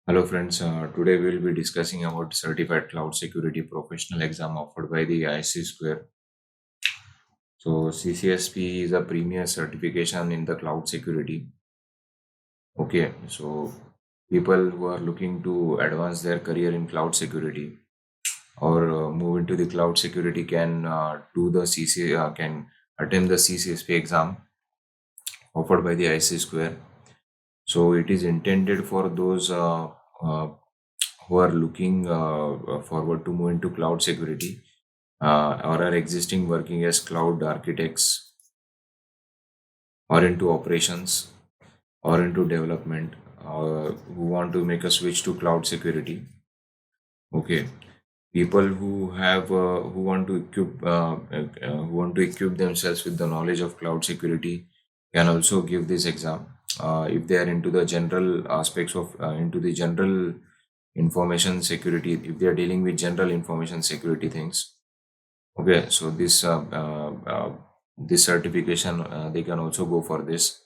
Hello friends, today we will be discussing about Certified Cloud Security Professional exam offered by the IC Square. So CCSP is a premier certification in the cloud security. Okay, so people who are looking to advance their career in cloud security or move into the cloud security can can attempt the CCSP exam offered by the IC Square. So it is intended for those uh, who are looking forward to move into cloud security or are existing working as cloud architects or into operations or into development who want to make a switch to cloud security. Okay, people who want to equip themselves with the knowledge of cloud security can also give this exam if they are into the general aspects of into the general information security, if they are dealing with general information security things. Okay, so this certification they can also go for this.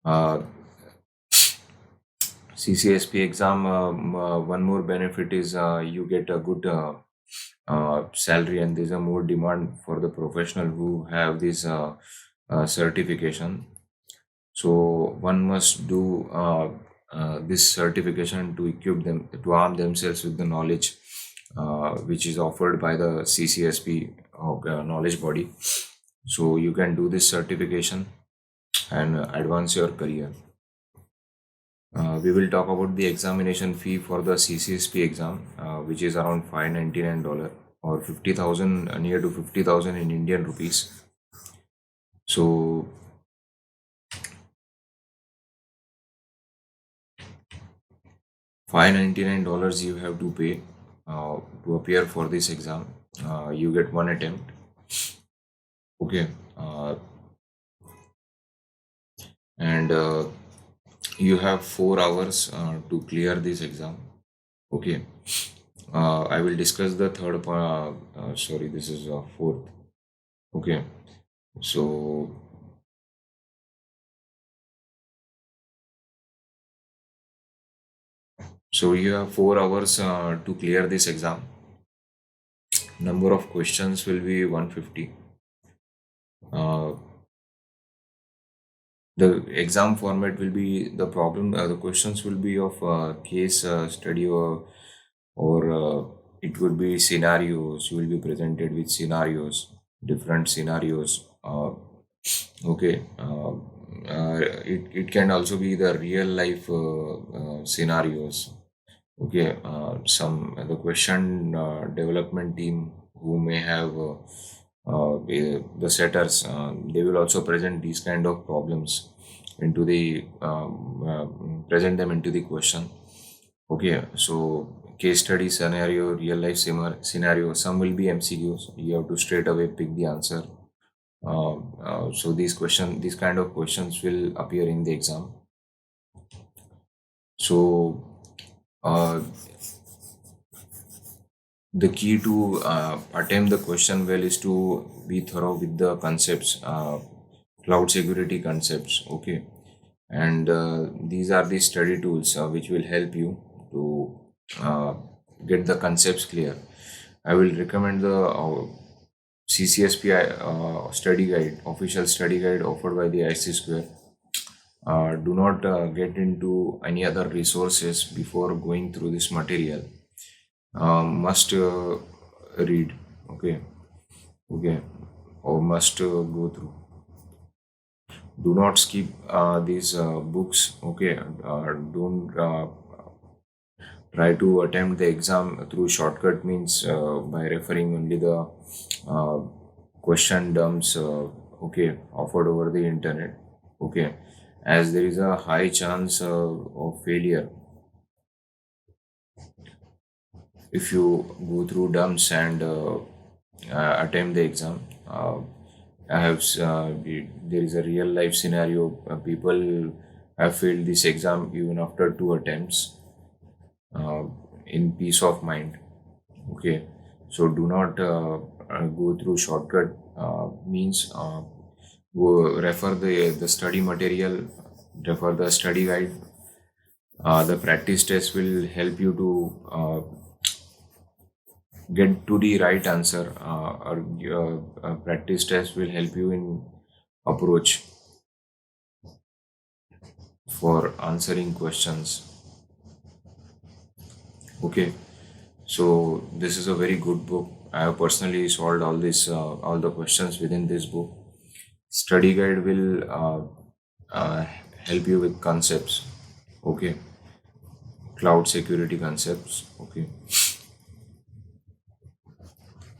Uh, CCSP exam. One more benefit is you get a good salary, and there's a more demand for the professional who have this certification. So one must do this certification to equip them to arm themselves with the knowledge which is offered by the CCSP knowledge body. So you can do this certification and advance your career. We will talk about the examination fee for the CCSP exam, which is around $599 or 50,000, near to 50,000 in Indian rupees. So $599 you have to pay to appear for this exam. You get one attempt. Okay, and you have 4 hours to clear this exam. Okay, I will discuss the third point. Sorry, this is fourth. Okay, so you have 4 hours to clear this exam. Number of questions will be 150. Uh, the exam format will be the problem. The questions will be of case study or it will be scenarios. You will be presented with scenarios, different scenarios. Okay. It can also be the real life scenarios. Okay, some the question development team who may have the setters, they will also present these kind of problems into the present them into the question. Okay, so case study scenario, real life scenario. Some will be MCQs. You have to straight away pick the answer. So these kind of questions will appear in the exam. So uh, the key to attempt the question well is to be thorough with the concepts, cloud security concepts. Okay, and these are the study tools which will help you to uh, get the concepts clear. I will recommend the CCSP study guide, official study guide offered by the IC Square. Do not get into any other resources before going through this material. Must read. Okay, okay, or must go through. Do not skip these books. Okay, don't try to attempt the exam through shortcut means by referring only the uh, question dumps. Okay, offered over the internet. Okay, as there is a high chance of failure if you go through dumps and attempt the exam. I have there is a real life scenario. People have failed this exam even after 2 attempts uh, in peace of mind. Okay, so do not go through shortcut means. Go refer the study material, refer the study guide, The practice test will help you to get to the right answer, or practice test will help you in approach for answering questions. Okay, so this is a very good book. I have personally solved all the questions within this book. Study guide will uh, help you with concepts. Okay, cloud security concepts. Okay,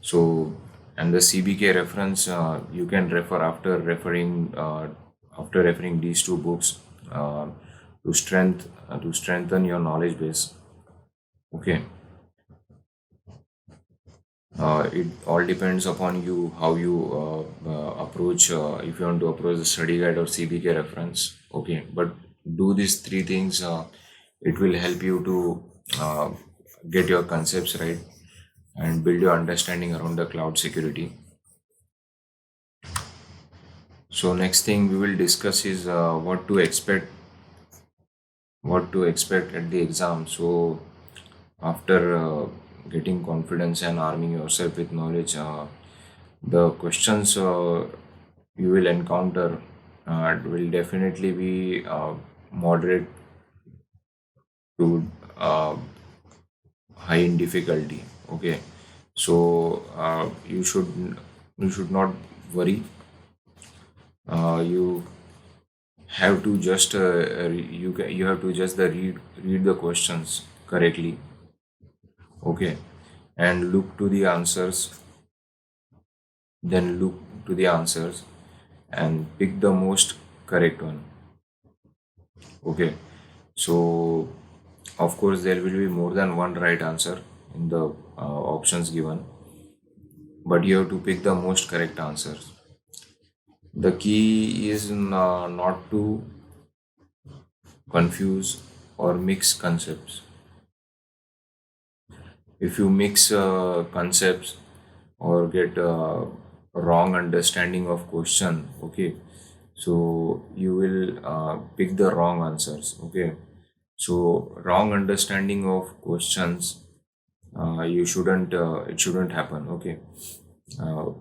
so and the CBK reference you can refer after referring these two books to strengthen your knowledge base. Okay, it all depends upon you how you approach, if you want to approach the study guide or CBK reference. Okay, but do these three things, it will help you to get your concepts right and build your understanding around the cloud security. So next thing we will discuss is what to expect at the exam. So after getting confidence and arming yourself with knowledge, the questions you will encounter will definitely be moderate to high in difficulty. Okay, so you should not worry. You have to just you have to just read the questions correctly. Okay, and look to the answers and pick the most correct one. Okay, so of course there will be more than one right answer in the options given, but you have to pick the most correct answers. The key is not to confuse or mix concepts. If you mix concepts or get a wrong understanding of question, okay, so you will pick the wrong answers. Okay, so wrong understanding of questions, you shouldn't it shouldn't happen. Okay, uh,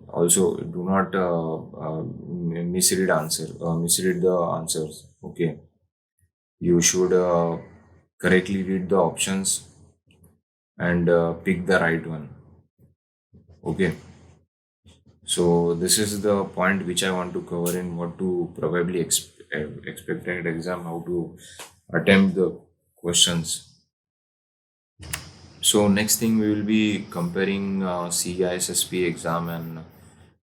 also do not misread the answers. Okay, you should correctly read the options and pick the right one. Okay, so this is the point which I want to cover in what to probably expect at exam, how to attempt the questions. So next thing we will be comparing CISSP exam and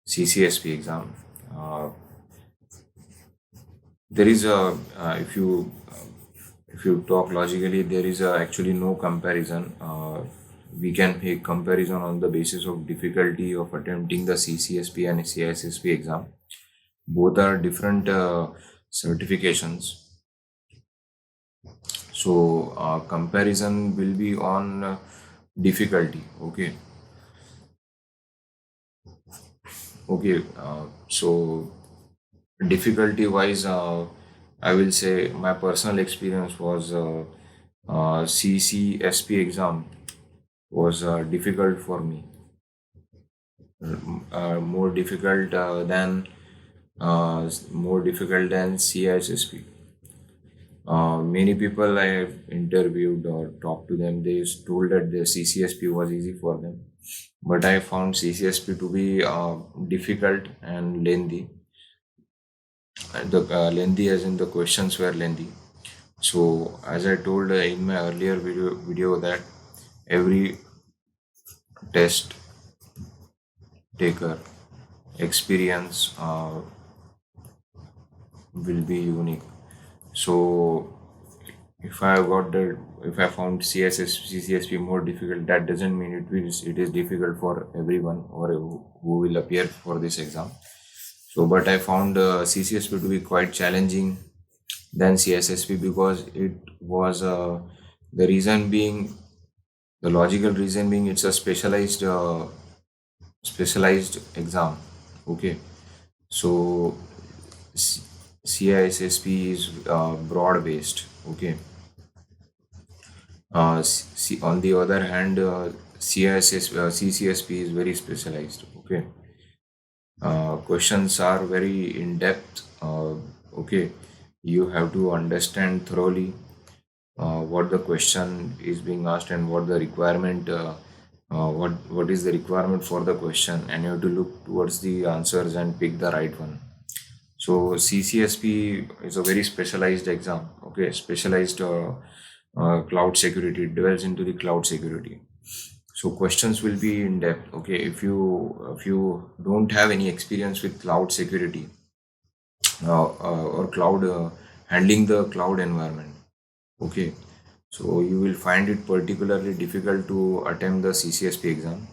CCSP exam. Uh, there is a if you talk logically, there is actually no comparison. We can make comparison on the basis of difficulty of attempting the CCSP and CISSP exam. Both are different certifications. So comparison will be on difficulty. Okay, okay. So difficulty wise, I will say my personal experience was CCSP exam was difficult for me, more difficult than CISSP. Many people I have interviewed or talked to them, they told that the CCSP was easy for them, but I found CCSP to be difficult and lengthy. And the lengthy as in the questions were lengthy. So as I told in my earlier video that every test taker experience will be unique. So if I found CCSP more difficult, that doesn't mean it is difficult for everyone or who will appear for this exam. So, but I found CCSP to be quite challenging than CSSP because it was the reason being the logical reason being it's a specialized exam. Okay, so C- CISSP is broad based. Okay, On the other hand, CCSP is very specialized. Okay, questions are very in depth. Okay, you have to understand thoroughly what the question is being asked and what the requirement. What is the requirement for the question, and you have to look towards the answers and pick the right one. So CCSP is a very specialized exam. Okay, specialized cloud security. It dwells into the cloud security. So questions will be in depth. Okay, if you don't have any experience with cloud security or cloud handling the cloud environment, okay, so you will find it particularly difficult to attempt the CCSP exam.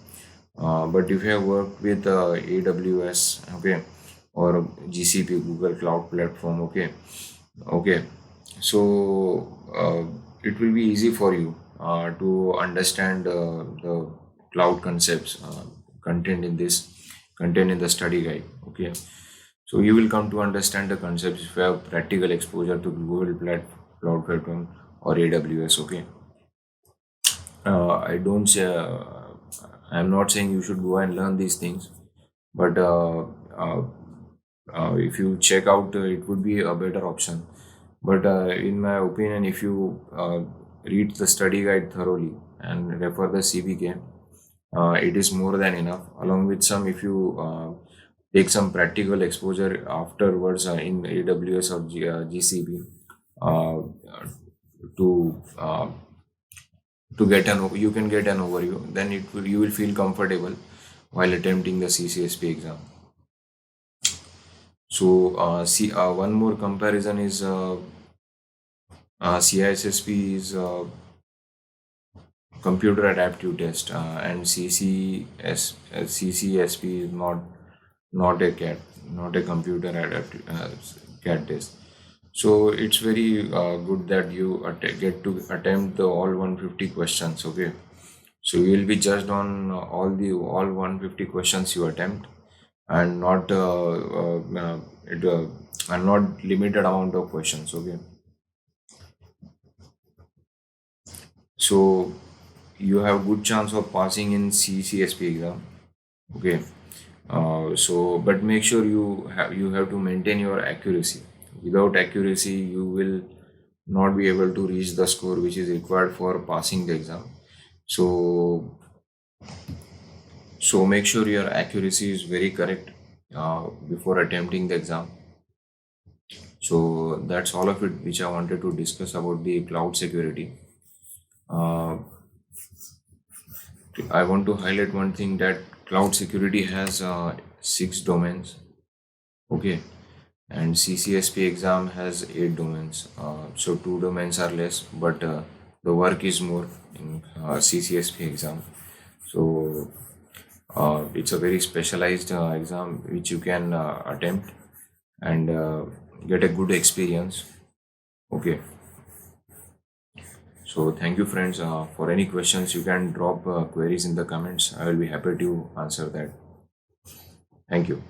But if you have worked with AWS, okay, or GCP, Google Cloud Platform, okay, so it will be easy for you to understand the cloud concepts contained in the study guide. Okay, so you will come to understand the concepts if you have practical exposure to Cloud Platform or AWS. Okay, I don't say I'm not saying you should go and learn these things, but uh, if you check out, it would be a better option. But in my opinion, if you read the study guide thoroughly and refer the CBK, it is more than enough. Along with some, if you take some practical exposure afterwards in AWS or GCP uh, to uh, get you can get an overview. Then you will feel comfortable while attempting the CCSP exam. So see, one more comparison is CISSP is computer adaptive test, and CCSP is not a CAT, not a computer adaptive CAT test. So it's very good that you get to attempt the all 150 questions. Okay, so you will be judged on all 150 questions you attempt, and not it and not limited amount of questions. Okay, so you have good chance of passing in CCSP exam. Okay, so but make sure you have to maintain your accuracy. Without accuracy, you will not be able to reach the score which is required for passing the exam. So make sure your accuracy is very correct before attempting the exam. So that's all of it which I wanted to discuss about the cloud security. uh, I want to highlight one thing, that cloud security has 6 domains. Okay, and CCSP exam has 8 domains. So 2 domains are less, but the work is more in CCSP exam. So it's a very specialized exam which you can attempt and get a good experience. Okay, so thank you, friends. For any questions, you can drop queries in the comments. I will be happy to answer that. Thank you.